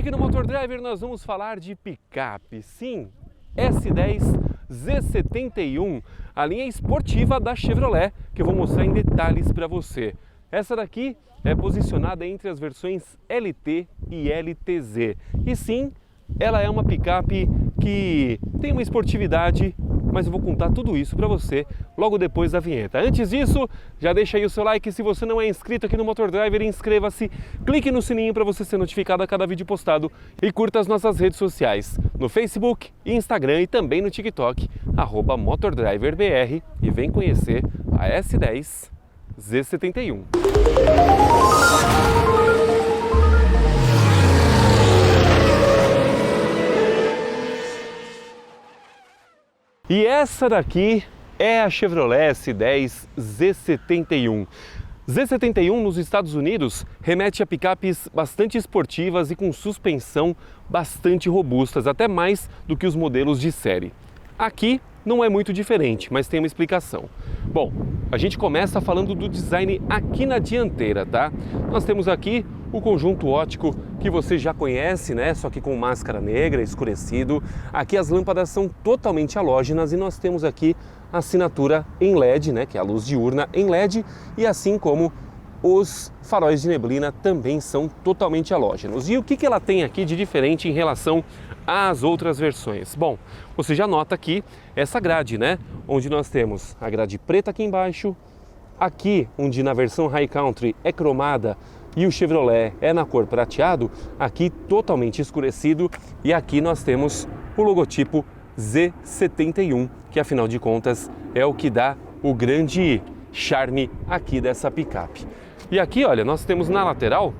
aqui no Motor Driver nós vamos falar de picape, sim, S10 Z71, a linha esportiva da Chevrolet, que eu vou mostrar em detalhes para você. Essa daqui é posicionada entre as versões LT e LTZ, e sim, ela é uma picape que tem uma esportividade, mas eu vou contar tudo isso para você logo depois da vinheta. Antes disso, já deixa aí o seu like. Se você não é inscrito aqui no Motor Driver, inscreva-se, clique no sininho para você ser notificado a cada vídeo postado e curta as nossas redes sociais no Facebook, Instagram e também no TikTok, @MotorDriverBR, e vem conhecer a S10 Z71. E essa daqui é a Chevrolet S10 Z71. Z71 nos Estados Unidos remete a picapes bastante esportivas e com suspensão bastante robustas, até mais do que os modelos de série. Aqui não é muito diferente, mas tem uma explicação. Bom, a gente começa falando do design aqui na dianteira, tá? Nós temos aqui o conjunto óptico que você já conhece, né? Só que com máscara negra, escurecido. Aqui as lâmpadas são totalmente halógenas e nós temos aqui a assinatura em LED, né? Que é a luz diurna em LED, e assim como os faróis de neblina também são totalmente halógenos. E o que ela tem aqui de diferente em relação às outras versões? Bom, você já nota aqui essa grade, né? Onde nós temos a grade preta aqui embaixo, aqui onde na versão High Country é cromada e o Chevrolet é na cor prateado, aqui totalmente escurecido, e aqui nós temos o logotipo Z71, que afinal de contas é o que dá o grande charme aqui dessa picape. E aqui, olha, nós temos na lateral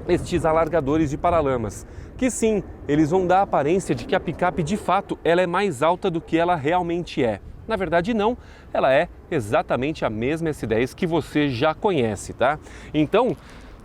estes alargadores de paralamas, que sim, eles vão dar a aparência de que a picape de fato ela é mais alta do que ela realmente é. Na verdade não, ela é exatamente a mesma S10 que você já conhece, tá? Então,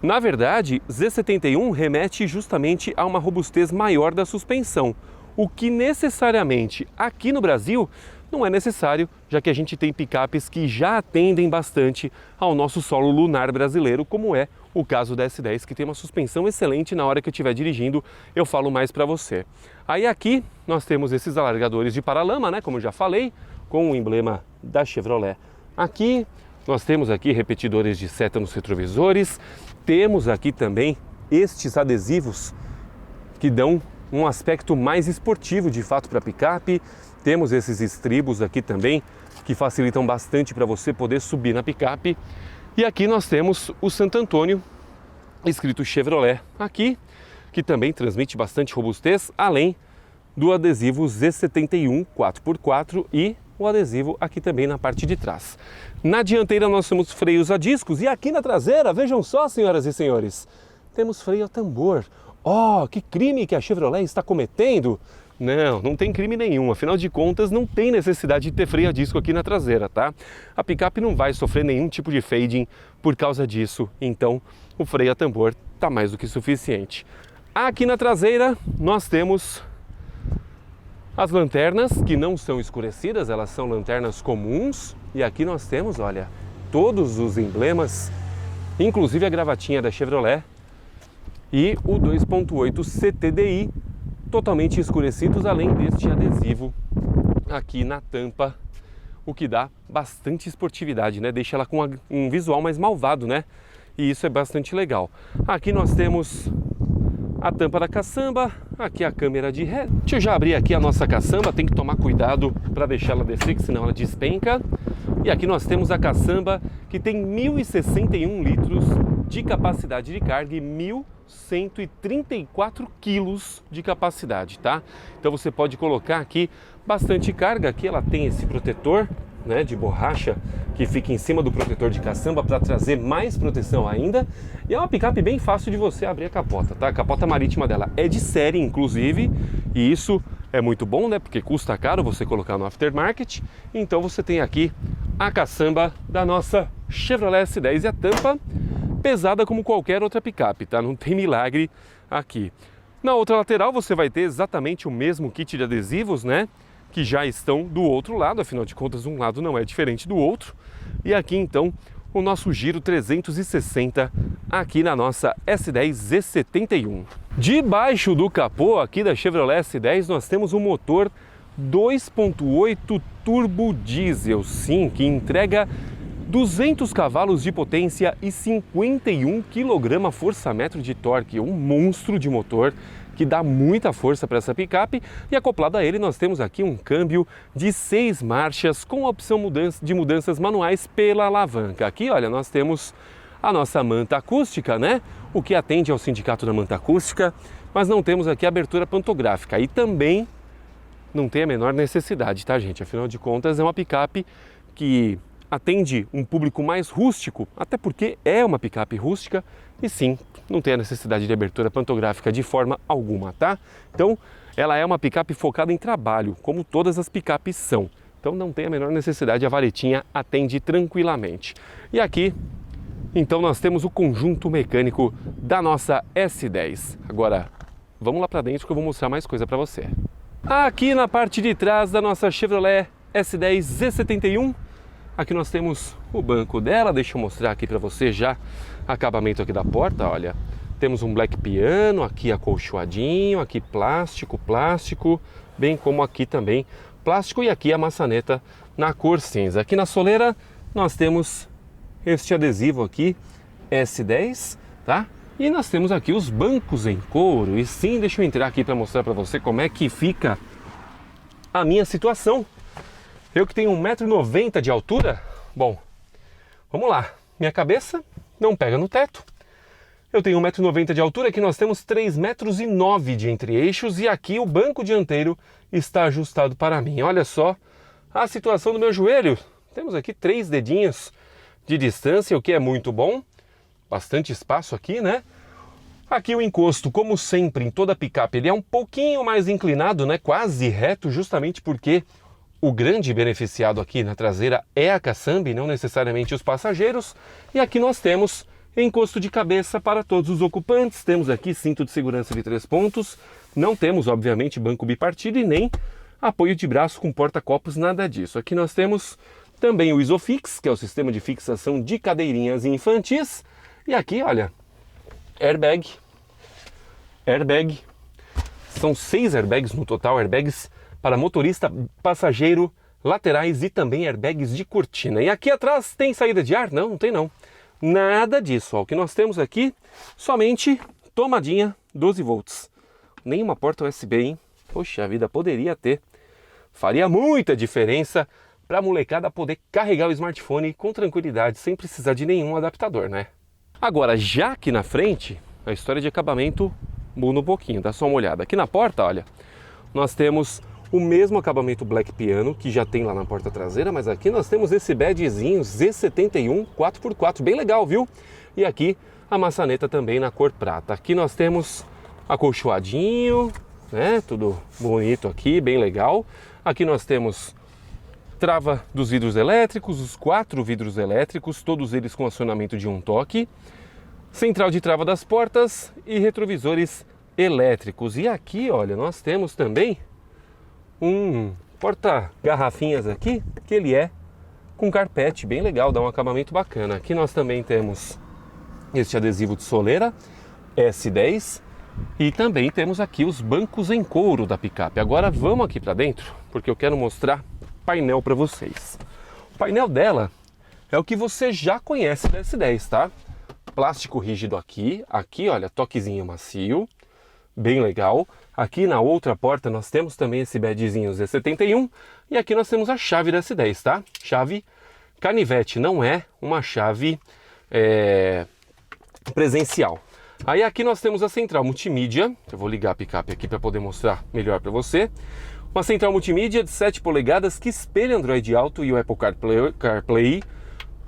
na verdade, Z71 remete justamente a uma robustez maior da suspensão, o que necessariamente aqui no Brasil não é necessário, já que a gente tem picapes que já atendem bastante ao nosso solo lunar brasileiro, como é o caso da S10, que tem uma suspensão excelente. Na hora que eu estiver dirigindo, eu falo mais para você. Aí aqui nós temos esses alargadores de paralama, né, como eu já falei, com o emblema da Chevrolet. Aqui nós temos aqui repetidores de seta nos retrovisores, temos aqui também estes adesivos que dão um aspecto mais esportivo de fato para a picape. Temos esses estribos aqui também que facilitam bastante para você poder subir na picape. E aqui nós temos o Santo Antônio escrito Chevrolet aqui, que também transmite bastante robustez, além do adesivo Z71 4x4 e o adesivo aqui também na parte de trás. Na dianteira nós temos freios a discos, e aqui na traseira, vejam só, senhoras e senhores, temos freio a tambor. Oh, que crime que a Chevrolet está cometendo! Não tem crime nenhum, afinal de contas não tem necessidade de ter freio a disco aqui na traseira, tá? A picape não vai sofrer nenhum tipo de fading por causa disso, então o freio a tambor está mais do que suficiente. Aqui na traseira nós temos as lanternas, que não são escurecidas, elas são lanternas comuns, e aqui nós temos, olha, todos os emblemas, inclusive a gravatinha da Chevrolet e o 2.8 CTDI, totalmente escurecidos, além deste adesivo aqui na tampa, o que dá bastante esportividade, né? Deixa ela com um visual mais malvado, né? E isso é bastante legal. Aqui nós temos a tampa da caçamba, aqui a câmera de ré. Deixa eu já abrir aqui a nossa caçamba, tem que tomar cuidado para deixar ela descer, que senão ela despenca. E aqui nós temos a caçamba, que tem 1.061 litros de capacidade de carga e 1.134 quilos de capacidade, tá? Então você pode colocar aqui bastante carga. Aqui ela tem esse protetor, né, de borracha que fica em cima do protetor de caçamba para trazer mais proteção ainda. E é uma picape bem fácil de você abrir a capota, tá? A capota marítima dela é de série, inclusive, e isso é muito bom, né? Porque custa caro você colocar no aftermarket. Então você tem aqui a caçamba da nossa Chevrolet S10 e a tampa pesada como qualquer outra picape, tá? Não tem milagre aqui. Na outra lateral você vai ter exatamente o mesmo kit de adesivos, né? Que já estão do outro lado, afinal de contas um lado não é diferente do outro. E aqui então o nosso giro 360 aqui na nossa S10 Z71. Debaixo do capô aqui da Chevrolet S10 nós temos um motor 2.8 turbo diesel, sim, que entrega 200 cavalos de potência e 51 kgfm de torque, um monstro de motor que dá muita força para essa picape. E acoplado a ele nós temos aqui um câmbio de 6 marchas com a opção de mudanças manuais pela alavanca. Aqui, olha, nós temos a nossa manta acústica, né? O que atende ao sindicato da manta acústica, mas não temos aqui a abertura pantográfica e também não tem a menor necessidade, tá, gente? Afinal de contas, é uma picape que atende um público mais rústico, até porque é uma picape rústica e sim, não tem a necessidade de abertura pantográfica de forma alguma, tá? Então, ela é uma picape focada em trabalho, como todas as picapes são. Então, não tem a menor necessidade, a varetinha atende tranquilamente. E aqui, então, nós temos o conjunto mecânico da nossa S10. Agora, vamos lá para dentro que eu vou mostrar mais coisa para você. Aqui na parte de trás da nossa Chevrolet S10 Z71, aqui nós temos o banco dela. Deixa eu mostrar aqui para você já acabamento aqui da porta, olha. Temos um black piano, aqui acolchoadinho, aqui plástico, bem como aqui também plástico e aqui a maçaneta na cor cinza. Aqui na soleira nós temos este adesivo aqui, S10, tá? E nós temos aqui os bancos em couro. E sim, deixa eu entrar aqui para mostrar para você como é que fica a minha situação. Eu que tenho 1,90 m de altura, bom, vamos lá. Minha cabeça não pega no teto. Eu tenho 1,90 m de altura, aqui nós temos 3,9 m de entre-eixos e aqui o banco dianteiro está ajustado para mim. Olha só a situação do meu joelho. Temos aqui 3 dedinhos de distância, o que é muito bom. Bastante espaço aqui, né? Aqui o encosto, como sempre, em toda picape, ele é um pouquinho mais inclinado, né? Quase reto, justamente porque o grande beneficiado aqui na traseira é a caçamba, não necessariamente os passageiros. E aqui nós temos encosto de cabeça para todos os ocupantes. Temos aqui cinto de segurança de 3 pontos. Não temos, obviamente, banco bipartido e nem apoio de braço com porta-copos, nada disso. Aqui nós temos também o Isofix, que é o sistema de fixação de cadeirinhas infantis. E aqui, olha, airbag. São 6 airbags no total, airbags para motorista, passageiro, laterais e também airbags de cortina. E aqui atrás tem saída de ar? Não, não tem não. Nada disso. Ó. O que nós temos aqui, somente tomadinha 12 volts. Nenhuma porta USB, hein? Poxa vida, poderia ter. Faria muita diferença para a molecada poder carregar o smartphone com tranquilidade, sem precisar de nenhum adaptador, né? Agora, já aqui na frente, a história de acabamento muda um pouquinho. Dá só uma olhada. Aqui na porta, olha, nós temos o mesmo acabamento black piano que já tem lá na porta traseira, mas aqui nós temos esse badgezinho Z71 4x4, bem legal, viu? E aqui a maçaneta também na cor prata. Aqui nós temos acolchoadinho, né? Tudo bonito aqui, bem legal. Aqui nós temos trava dos vidros elétricos, os 4 vidros elétricos, todos eles com acionamento de um toque, central de trava das portas e retrovisores elétricos. E aqui, olha, nós temos também um porta-garrafinhas aqui, que ele é com carpete, bem legal, dá um acabamento bacana. Aqui nós também temos este adesivo de soleira S10 e também temos aqui os bancos em couro da picape. Agora vamos aqui para dentro, porque eu quero mostrar painel para vocês. O painel dela é o que você já conhece da S10, tá? Plástico rígido aqui, olha, toquezinho macio, bem legal. Aqui na outra porta nós temos também esse badgezinho Z71 e aqui nós temos a chave da S10, tá? Chave canivete, não é uma chave presencial. Aí aqui nós temos a central multimídia, eu vou ligar a picape aqui para poder mostrar melhor para você. Uma central multimídia de 7 polegadas que espelha Android Auto e o Apple CarPlay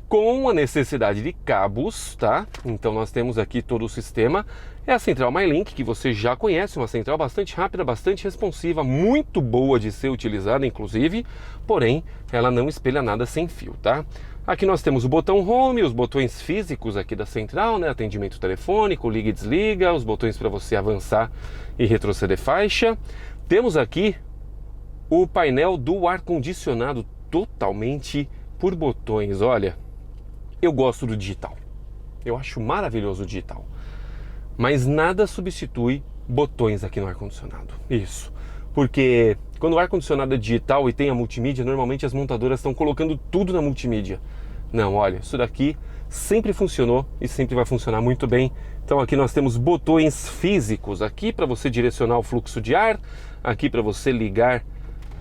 com a necessidade de cabos, tá? Então nós temos aqui todo o sistema. É a central MyLink, que você já conhece, uma central bastante rápida, bastante responsiva, muito boa de ser utilizada, inclusive, porém, ela não espelha nada sem fio, tá? Aqui nós temos o botão Home, os botões físicos aqui da central, né? Atendimento telefônico, liga e desliga, os botões para você avançar e retroceder faixa. Temos aqui o painel do ar-condicionado totalmente por botões. Olha, eu gosto do digital, eu acho maravilhoso o digital, mas nada substitui botões aqui no ar-condicionado. Isso, porque quando o ar-condicionado é digital e tem a multimídia, normalmente as montadoras estão colocando tudo na multimídia. Não, olha, isso daqui sempre funcionou e sempre vai funcionar muito bem. Então aqui nós temos botões físicos aqui para você direcionar o fluxo de ar, aqui para você ligar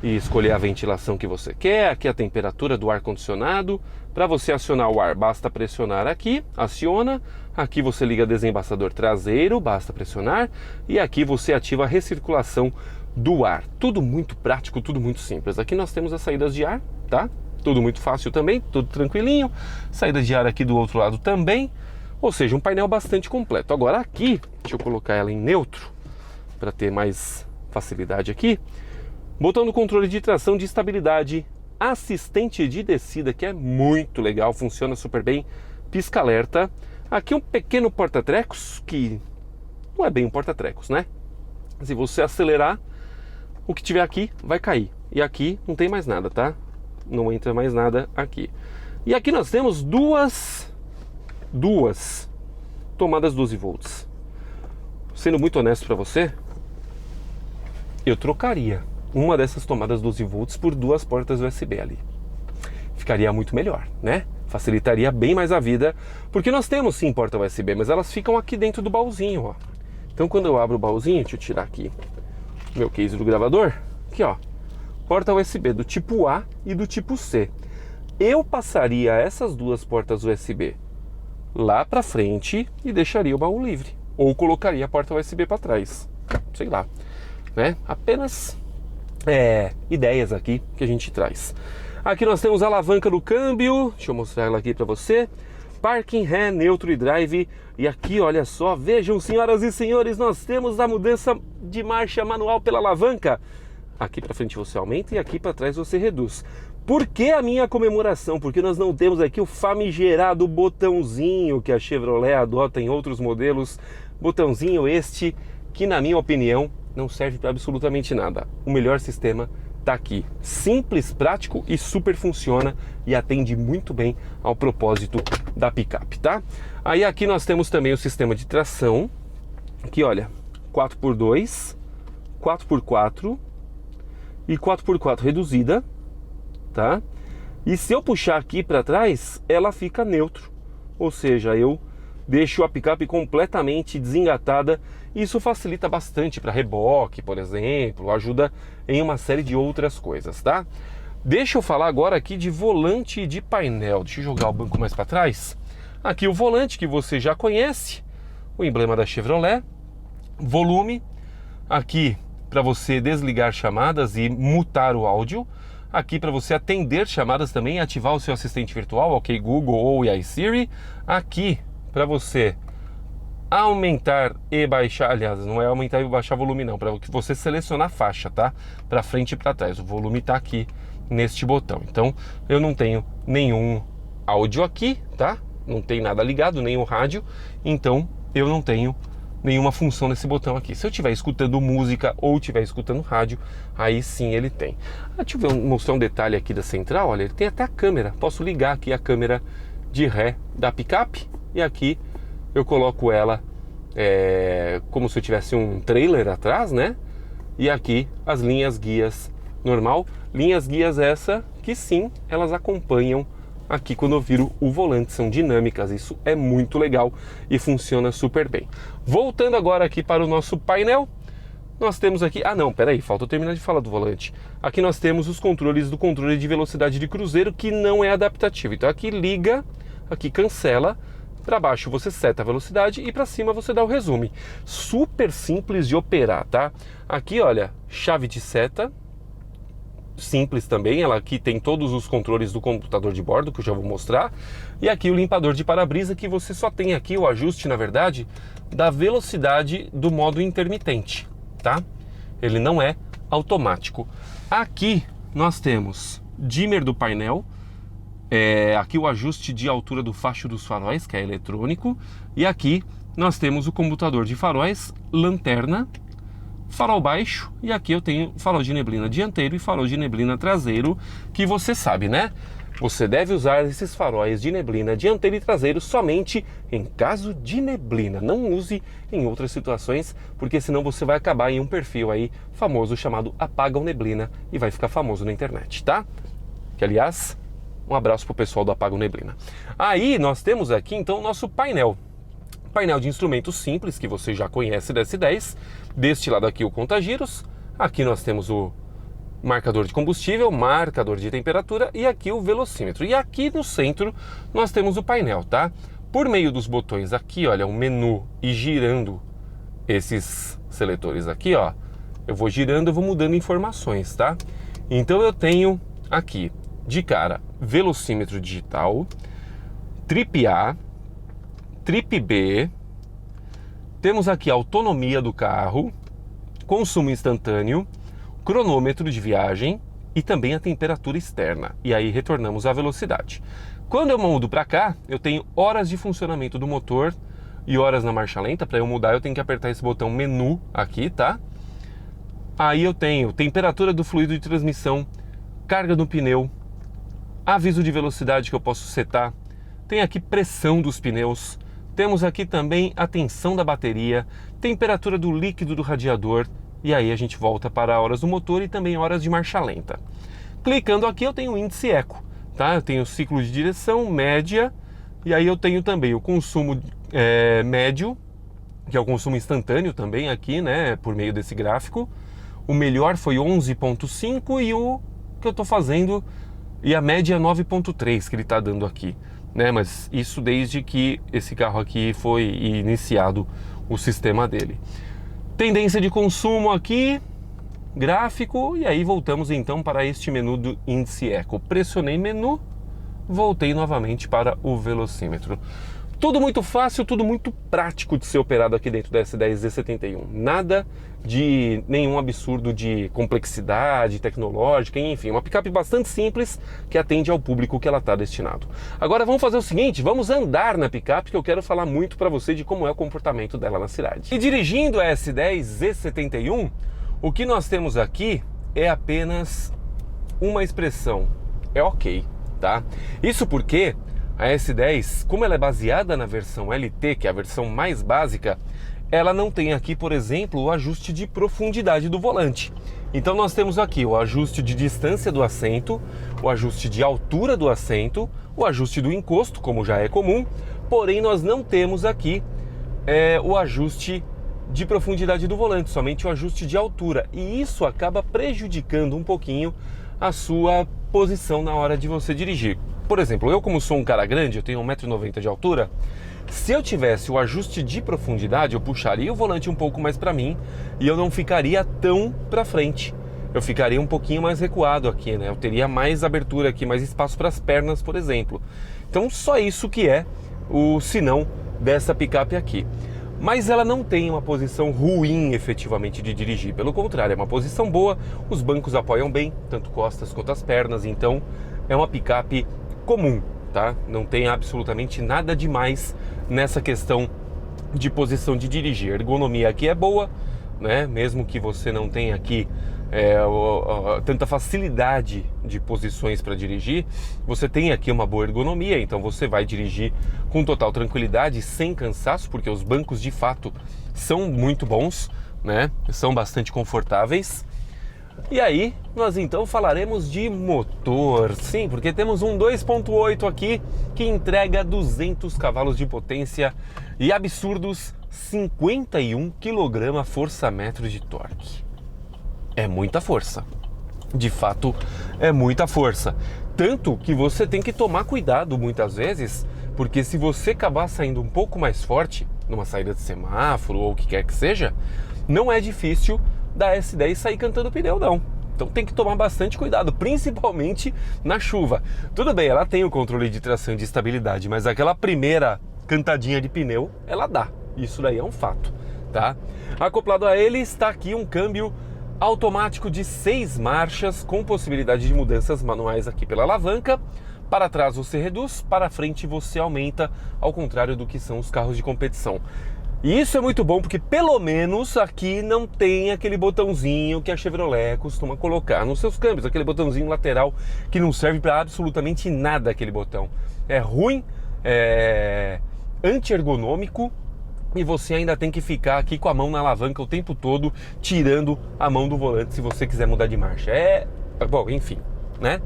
e escolher a ventilação que você quer, aqui a temperatura do ar-condicionado. Para você acionar o ar, basta pressionar aqui, aciona. Aqui você liga desembaçador traseiro, basta pressionar. E aqui você ativa a recirculação do ar. Tudo muito prático, tudo muito simples. Aqui nós temos as saídas de ar, tá? Tudo muito fácil também, tudo tranquilinho. Saída de ar aqui do outro lado também. Ou seja, um painel bastante completo. Agora aqui, deixa eu colocar ela em neutro, para ter mais facilidade aqui. Botão do controle de tração, de estabilidade, assistente de descida, que é muito legal, funciona super bem, pisca-alerta. Aqui um pequeno porta-trecos, que não é bem um porta-trecos, né? Se você acelerar, o que tiver aqui vai cair. E aqui não tem mais nada, tá? Não entra mais nada aqui. E aqui nós temos duas tomadas 12 volts. Sendo muito honesto para você, eu trocaria uma dessas tomadas 12 volts por duas portas USB ali. Ficaria muito melhor, né? Facilitaria bem mais a vida, porque nós temos sim porta USB, mas elas ficam aqui dentro do baúzinho, ó. Então quando eu abro o baúzinho, deixa eu tirar aqui meu case do gravador, aqui ó, porta USB do tipo A e do tipo C. Eu passaria essas duas portas USB lá para frente e deixaria o baú livre, ou colocaria a porta USB para trás, sei lá, né? Apenas ideias aqui que a gente traz. Aqui nós temos a alavanca do câmbio, deixa eu mostrar ela aqui para você. Parking, ré, neutro e drive. E aqui, olha só, vejam, senhoras e senhores, nós temos a mudança de marcha manual pela alavanca. Aqui para frente você aumenta e aqui para trás você reduz. Por que a minha comemoração? Porque nós não temos aqui o famigerado botãozinho que a Chevrolet adota em outros modelos. Botãozinho este que, na minha opinião, não serve para absolutamente nada. O melhor sistema está aqui. Simples, prático e super funciona e atende muito bem ao propósito da picape, tá? Aí aqui nós temos também o sistema de tração. Aqui, olha, 4x2, 4x4 e 4x4 reduzida, tá? E se eu puxar aqui para trás, ela fica neutro. Ou seja, eu deixo a picape completamente desengatada. Isso facilita bastante para reboque, por exemplo, ajuda em uma série de outras coisas, tá? Deixa eu falar agora aqui de volante e de painel. Deixa eu jogar o banco mais para trás. Aqui o volante que você já conhece, o emblema da Chevrolet, volume, aqui para você desligar chamadas e mutar o áudio, aqui para você atender chamadas também, ativar o seu assistente virtual, ok Google ou iSiri, aqui para você aumentar e baixar, aliás, não é aumentar e baixar volume não, para você selecionar a faixa, tá? Para frente e para trás, o volume está aqui neste botão. Então, eu não tenho nenhum áudio aqui, tá? Não tem nada ligado, nenhum rádio, então eu não tenho nenhuma função nesse botão aqui. Se eu estiver escutando música ou estiver escutando rádio, aí sim ele tem. Deixa eu mostrar um detalhe aqui da central, olha, ele tem até a câmera, posso ligar aqui a câmera de ré da picape e aqui eu coloco ela como se eu tivesse um trailer atrás, né? E aqui as linhas guias normal. Linhas guias essa que sim, elas acompanham aqui quando eu viro o volante, são dinâmicas. Isso é muito legal e funciona super bem. Voltando agora aqui para o nosso painel, nós temos aqui... Ah não, peraí, falta eu terminar de falar do volante. Aqui nós temos os controles do controle de velocidade de cruzeiro, que não é adaptativo. Então aqui liga, aqui cancela. Para baixo você seta a velocidade e para cima você dá o resume. Super simples de operar, tá? Aqui, olha, chave de seta, simples também. Ela aqui tem todos os controles do computador de bordo, que eu já vou mostrar. E aqui o limpador de para-brisa, que você só tem aqui o ajuste, na verdade, da velocidade do modo intermitente, tá? Ele não é automático. Aqui nós temos dimmer do painel. Aqui o ajuste de altura do facho dos faróis, que é eletrônico. E aqui nós temos o computador de faróis, lanterna, farol baixo. E aqui eu tenho farol de neblina dianteiro e farol de neblina traseiro, que você sabe, né? Você deve usar esses faróis de neblina dianteiro e traseiro somente em caso de neblina. Não use em outras situações, porque senão você vai acabar em um perfil aí famoso chamado Apagam Neblina e vai ficar famoso na internet, tá? Que, aliás, um abraço pro pessoal do Apagam Neblina. Aí nós temos aqui então o nosso painel. Painel de instrumentos simples, que você já conhece da S10. Deste lado aqui o conta-giros. Aqui nós temos o marcador de combustível, marcador de temperatura e aqui o velocímetro. E aqui no centro nós temos o painel, tá? Por meio dos botões aqui, olha, o menu e girando esses seletores aqui, ó, eu vou girando, eu vou mudando informações, tá? Então eu tenho aqui, de cara, velocímetro digital, trip A, trip B, temos aqui a autonomia do carro, consumo instantâneo, cronômetro de viagem e também a temperatura externa. E aí retornamos à velocidade. Quando eu mudo para cá, eu tenho horas de funcionamento do motor e horas na marcha lenta. Para eu mudar, eu tenho que apertar esse botão menu aqui, tá? Aí eu tenho temperatura do fluido de transmissão, carga do pneu, aviso de velocidade que eu posso setar. Tem aqui pressão dos pneus. Temos aqui também a tensão da bateria, temperatura do líquido do radiador. E aí a gente volta para horas do motor e também horas de marcha lenta. Clicando aqui eu tenho o índice eco, tá? Eu tenho o ciclo de direção, média, e aí eu tenho também o consumo médio, que é o consumo instantâneo também aqui, né? Por meio desse gráfico. O melhor foi 11.5 e o que eu estou fazendo, e a média é 9.3 que ele está dando aqui, né? Mas isso desde que esse carro aqui foi iniciado o sistema dele. Tendência de consumo aqui, gráfico, e aí voltamos então para este menu do índice eco. Pressionei menu, voltei novamente para o velocímetro. Tudo muito fácil, tudo muito prático de ser operado aqui dentro da S10 Z71. Nada de nenhum absurdo de complexidade tecnológica, enfim, uma picape bastante simples que atende ao público que ela está destinado. Agora vamos fazer o seguinte, vamos andar na picape que eu quero falar muito para você de como é o comportamento dela na cidade. E dirigindo a S10 Z71, o que nós temos aqui é apenas uma expressão, é ok, tá? Isso porque a S10, como ela é baseada na versão LT, que é a versão mais básica, ela não tem aqui, por exemplo, o ajuste de profundidade do volante. Então nós temos aqui o ajuste de distância do assento, o ajuste de altura do assento, o ajuste do encosto, como já é comum, porém nós não temos aqui o ajuste de profundidade do volante, somente o ajuste de altura. E isso acaba prejudicando um pouquinho a sua posição na hora de você dirigir. Por exemplo, eu como sou um cara grande, eu tenho 1,90 m de altura, se eu tivesse o ajuste de profundidade, eu puxaria o volante um pouco mais para mim e eu não ficaria tão para frente. Eu ficaria um pouquinho mais recuado aqui, né? Eu teria mais abertura aqui, mais espaço para as pernas, por exemplo. Então, só isso que é o sinão dessa picape aqui. Mas ela não tem uma posição ruim efetivamente de dirigir, pelo contrário, é uma posição boa, os bancos apoiam bem, tanto costas quanto as pernas, então é uma picape comum, tá? Não tem absolutamente nada demais nessa questão de posição de dirigir. A ergonomia aqui é boa, né? Mesmo que você não tenha aqui tanta facilidade de posições para dirigir, você tem aqui uma boa ergonomia, então você vai dirigir com total tranquilidade, sem cansaço, porque os bancos de fato são muito bons, né? São bastante confortáveis. E aí, nós então falaremos de motor, sim, porque temos um 2.8 aqui que entrega 200 cavalos de potência e absurdos 51 kgfm de torque. É muita força, de fato é muita força, tanto que você tem que tomar cuidado muitas vezes, porque se você acabar saindo um pouco mais forte, numa saída de semáforo ou o que quer que seja, não é difícil da S10 sair cantando pneu não. Então tem que tomar bastante cuidado, principalmente na chuva. Tudo bem, ela tem o controle de tração e de estabilidade, mas aquela primeira cantadinha de pneu, ela dá. Isso daí é um fato, tá? Acoplado a ele está aqui um câmbio automático de 6 marchas, com possibilidade de mudanças manuais aqui pela alavanca. Para trás você reduz, para frente você aumenta, ao contrário do que são os carros de competição. E isso é muito bom porque pelo menos aqui não tem aquele botãozinho que a Chevrolet costuma colocar nos seus câmbios, aquele botãozinho lateral que não serve para absolutamente nada aquele botão. É ruim, é anti-ergonômico e você ainda tem que ficar aqui com a mão na alavanca o tempo todo, tirando a mão do volante se você quiser mudar de marcha. Bom, enfim, né?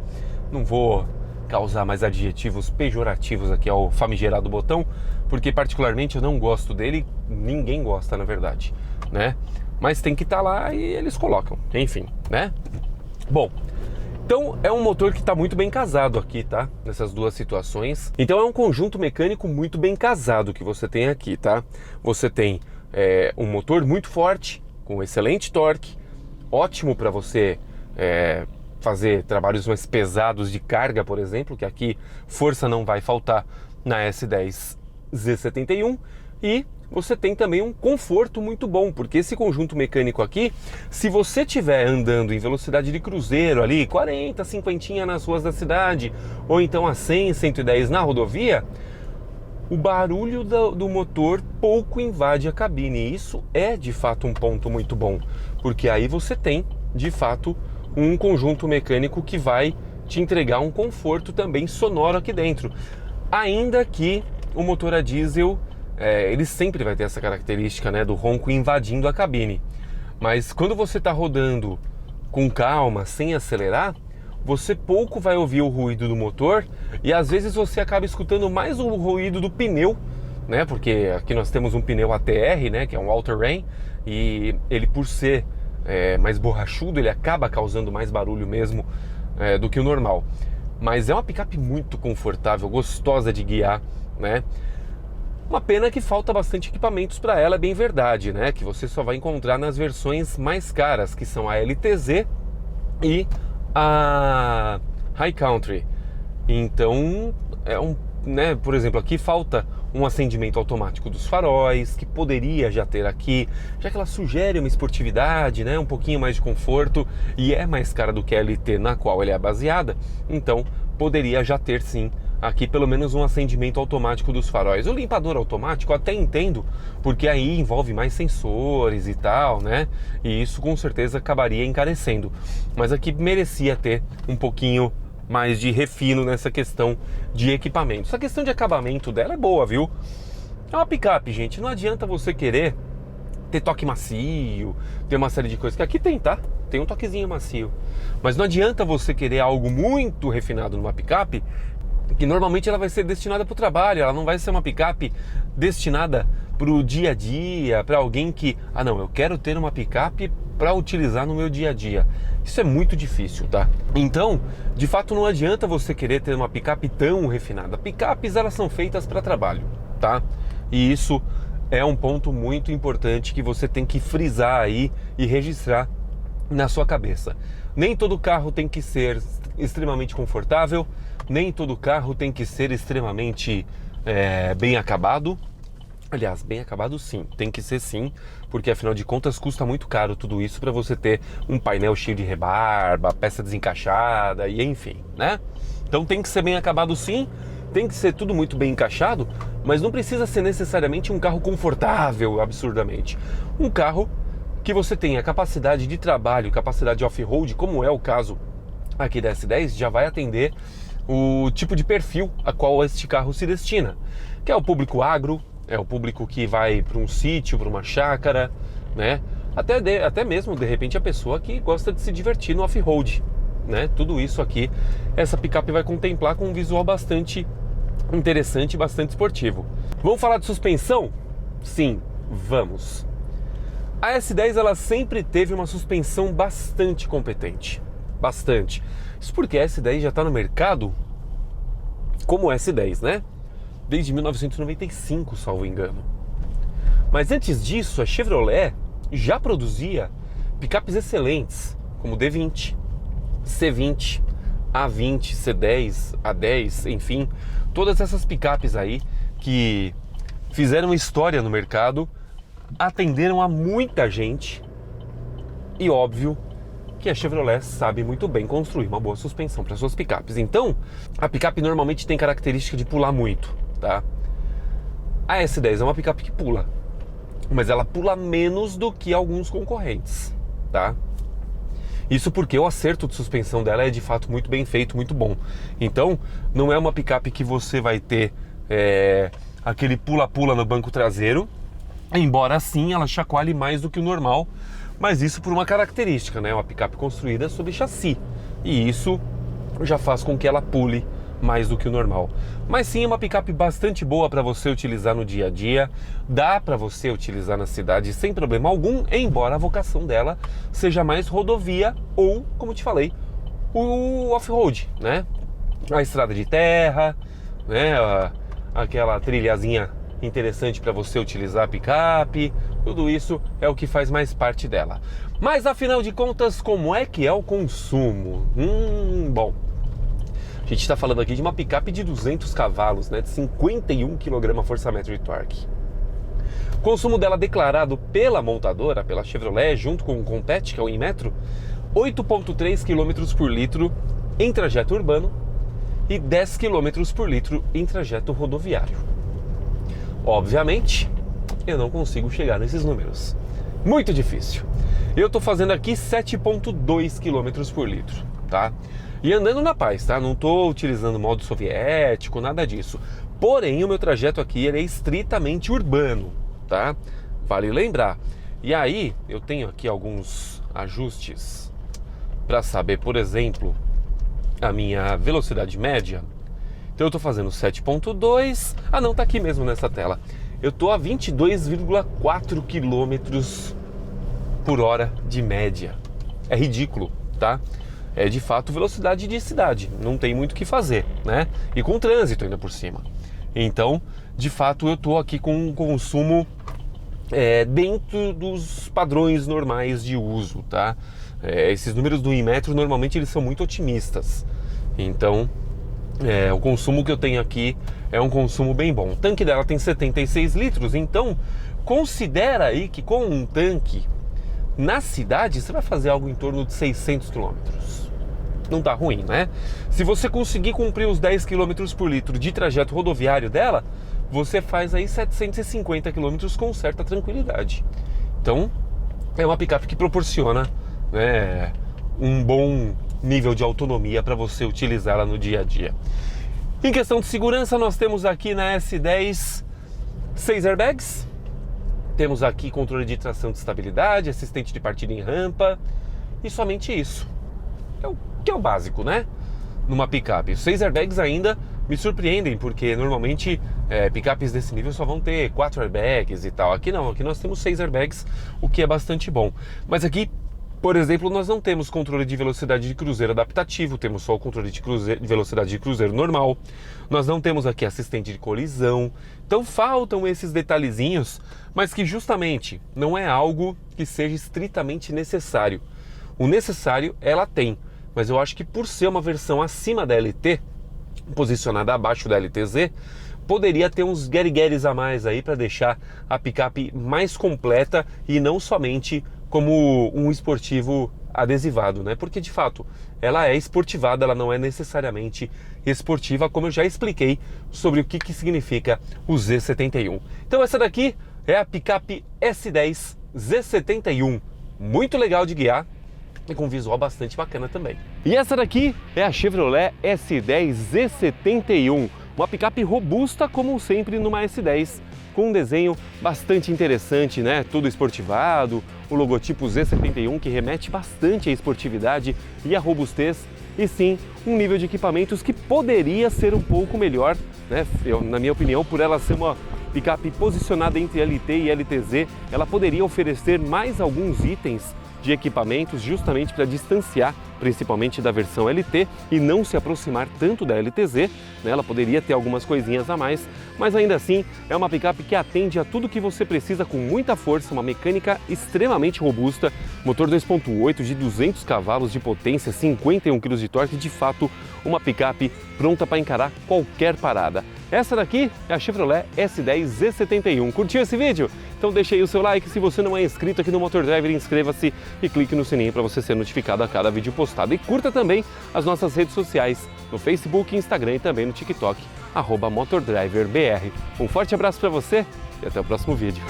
Não vou causar mais adjetivos pejorativos aqui ao famigerado botão, porque particularmente eu não gosto dele, ninguém gosta na verdade, né? Mas tem que estar lá e eles colocam, enfim, né? Bom, então é um motor que está muito bem casado aqui, tá? Nessas duas situações. Então é um conjunto mecânico muito bem casado que você tem aqui, tá? Você tem um motor muito forte, com excelente torque, ótimo para você fazer trabalhos mais pesados de carga, por exemplo, que aqui força não vai faltar na S10 Z71, e você tem também um conforto muito bom, porque esse conjunto mecânico aqui, se você estiver andando em velocidade de cruzeiro ali, 40, 50 nas ruas da cidade, ou então a 100, 110 na rodovia, o barulho do motor pouco invade a cabine, e isso é de fato um ponto muito bom, porque aí você tem de fato um conjunto mecânico que vai te entregar um conforto também sonoro aqui dentro. Ainda que o motor a diesel, ele sempre vai ter essa característica, né, do ronco invadindo a cabine. Mas quando você está rodando com calma, sem acelerar, você pouco vai ouvir o ruído do motor e às vezes você acaba escutando mais o ruído do pneu, né, porque aqui nós temos um pneu ATR, né, que é um all-terrain, e ele por ser mais borrachudo, ele acaba causando mais barulho mesmo do que o normal. Mas é uma picape muito confortável, gostosa de guiar, né? Uma pena que falta bastante equipamentos para ela, é bem verdade, né? Que você só vai encontrar nas versões mais caras, que são a LTZ e a High Country. Então, né, por exemplo, aqui falta um acendimento automático dos faróis, que poderia já ter aqui, já que ela sugere uma esportividade, né, um pouquinho mais de conforto, e é mais cara do que a LT na qual ela é baseada, então poderia já ter sim aqui pelo menos um acendimento automático dos faróis. O limpador automático até entendo, porque aí envolve mais sensores e tal, né, e isso com certeza acabaria encarecendo, mas aqui merecia ter um pouquinho mais de refino nessa questão de equipamento. Essa questão de acabamento dela é boa, viu? É uma picape, gente, não adianta você querer ter toque macio, ter uma série de coisas, que aqui tem, tá? Tem um toquezinho macio. Mas não adianta você querer algo muito refinado numa picape, que normalmente ela vai ser destinada para o trabalho, ela não vai ser uma picape destinada para o dia a dia, para alguém que, não, eu quero ter uma picape para utilizar no meu dia a dia. Isso é muito difícil, tá? Então, de fato, não adianta você querer ter uma picape tão refinada. Picapes, elas são feitas para trabalho, tá? E isso é um ponto muito importante que você tem que frisar aí e registrar na sua cabeça. Nem todo carro tem que ser extremamente confortável, nem todo carro tem que ser extremamente bem acabado. Aliás, bem acabado sim, tem que ser sim, porque afinal de contas custa muito caro tudo isso para você ter um painel cheio de rebarba, peça desencaixada e enfim, né? Então tem que ser bem acabado sim, tem que ser tudo muito bem encaixado, mas não precisa ser necessariamente um carro confortável absurdamente. Um carro que você tenha capacidade de trabalho, capacidade de off-road, como é o caso aqui da S10, já vai atender o tipo de perfil a qual este carro se destina, que é o público agro, é o público que vai para um sítio, para uma chácara, né? Até mesmo, de repente, a pessoa que gosta de se divertir no off-road, né? Tudo isso aqui, essa picape vai contemplar com um visual bastante interessante, bastante esportivo. Vamos falar de suspensão? Sim, vamos. A S10, ela sempre teve uma suspensão bastante competente. Bastante. Isso porque a S10 já está no mercado como S10, né? Desde 1995, salvo engano. Mas antes disso, a Chevrolet já produzia picapes excelentes, como D20, C20, A20, C10, A10, enfim, todas essas picapes aí que fizeram história no mercado, atenderam a muita gente e, óbvio, que a Chevrolet sabe muito bem construir uma boa suspensão para suas picapes. Então, a picape normalmente tem característica de pular muito, tá? A S10 é uma picape que pula. mas ela pula menos do que alguns concorrentes, tá? Isso porque o acerto de suspensão dela é de fato muito bem feito, muito bom. Então, não é uma picape que você vai ter aquele pula-pula no banco traseiro, embora sim ela chacoalhe mais do que o normal, mas isso por uma característica, né? Uma picape construída sob chassi, e isso já faz com que ela pule mais do que o normal. Mas sim, é uma picape bastante boa para você utilizar no dia a dia, dá para você utilizar na cidade sem problema algum, embora a vocação dela seja mais rodovia ou, como te falei, o off-road, né? A estrada de terra, né? Aquela trilhazinha interessante para você utilizar a picape, tudo isso é o que faz mais parte dela. Mas afinal de contas, como é que é o consumo? Bom, a gente está falando aqui de uma picape de 200 cavalos, né, de 51 kgfm de torque. O consumo dela declarado pela montadora, pela Chevrolet, junto com o Compact, que é o Inmetro, 8,3 km por litro em trajeto urbano e 10 km por litro em trajeto rodoviário. Obviamente, eu não consigo chegar nesses números. Muito difícil. Eu estou fazendo aqui 7,2 km por litro, tá? E andando na paz, tá? Não estou utilizando modo soviético, nada disso. Porém, o meu trajeto aqui ele é estritamente urbano, tá? Vale lembrar. E aí, eu tenho aqui alguns ajustes para saber, por exemplo, a minha velocidade média. Então eu estou fazendo 7,2. Ah não, tá aqui mesmo nessa tela. Eu estou a 22,4 km por hora de média. É ridículo, tá? É de fato velocidade de cidade, não tem muito o que fazer, né? E com trânsito ainda por cima. Então, de fato, eu estou aqui com um consumo dentro dos padrões normais de uso, tá? Esses números do Inmetro normalmente eles são muito otimistas. Então, o consumo que eu tenho aqui é um consumo bem bom. O tanque dela tem 76 litros, então considera aí que com um tanque na cidade você vai fazer algo em torno de 600 km. Não tá ruim, né? Se você conseguir cumprir os 10 km por litro de trajeto rodoviário dela, você faz aí 750 km com certa tranquilidade. Então, é uma picape que proporciona, né, um bom nível de autonomia para você utilizá-la no dia a dia. Em questão de segurança, nós temos aqui na S10 6 airbags, temos aqui controle de tração de estabilidade, assistente de partida em rampa e somente isso. Que é o básico, né? Numa picape. Os 6 airbags ainda me surpreendem, porque normalmente picapes desse nível só vão ter 4 airbags e tal. Aqui não, aqui nós temos 6 airbags, o que é bastante bom. Mas aqui, por exemplo, nós não temos controle de velocidade de cruzeiro adaptativo, temos só o controle de velocidade de cruzeiro normal. Nós não temos aqui assistente de colisão. Então faltam esses detalhezinhos, mas que justamente não é algo que seja estritamente necessário. O necessário ela tem, mas eu acho que por ser uma versão acima da LT, posicionada abaixo da LTZ, poderia ter uns guerigueres a mais aí para deixar a picape mais completa e não somente como um esportivo adesivado, né? Porque de fato ela é esportivada, ela não é necessariamente esportiva, como eu já expliquei sobre o que significa o Z71. Então essa daqui é a picape S10 Z71, muito legal de guiar e com visual bastante bacana também. E essa daqui é a Chevrolet S10 Z71, uma picape robusta como sempre numa S10, com um desenho bastante interessante, né? Tudo esportivado, o logotipo Z71 que remete bastante à esportividade e à robustez, e sim, um nível de equipamentos que poderia ser um pouco melhor, né? Na minha opinião, por ela ser uma picape posicionada entre LT e LTZ, ela poderia oferecer mais alguns itens de equipamentos justamente para distanciar principalmente da versão LT e não se aproximar tanto da LTZ, né? Ela poderia ter algumas coisinhas a mais, mas ainda assim é uma picape que atende a tudo que você precisa com muita força, uma mecânica extremamente robusta, motor 2.8 de 200 cavalos de potência, 51 kg de torque, de fato uma picape pronta para encarar qualquer parada. Essa daqui é a Chevrolet S10 Z71. Curtiu esse vídeo? Então deixa aí o seu like, se você não é inscrito aqui no Motor Driver, inscreva-se e clique no sininho para você ser notificado a cada vídeo postado. E curta também as nossas redes sociais, no Facebook, Instagram e também no TikTok, @MotorDriverBR. Um forte abraço para você e até o próximo vídeo.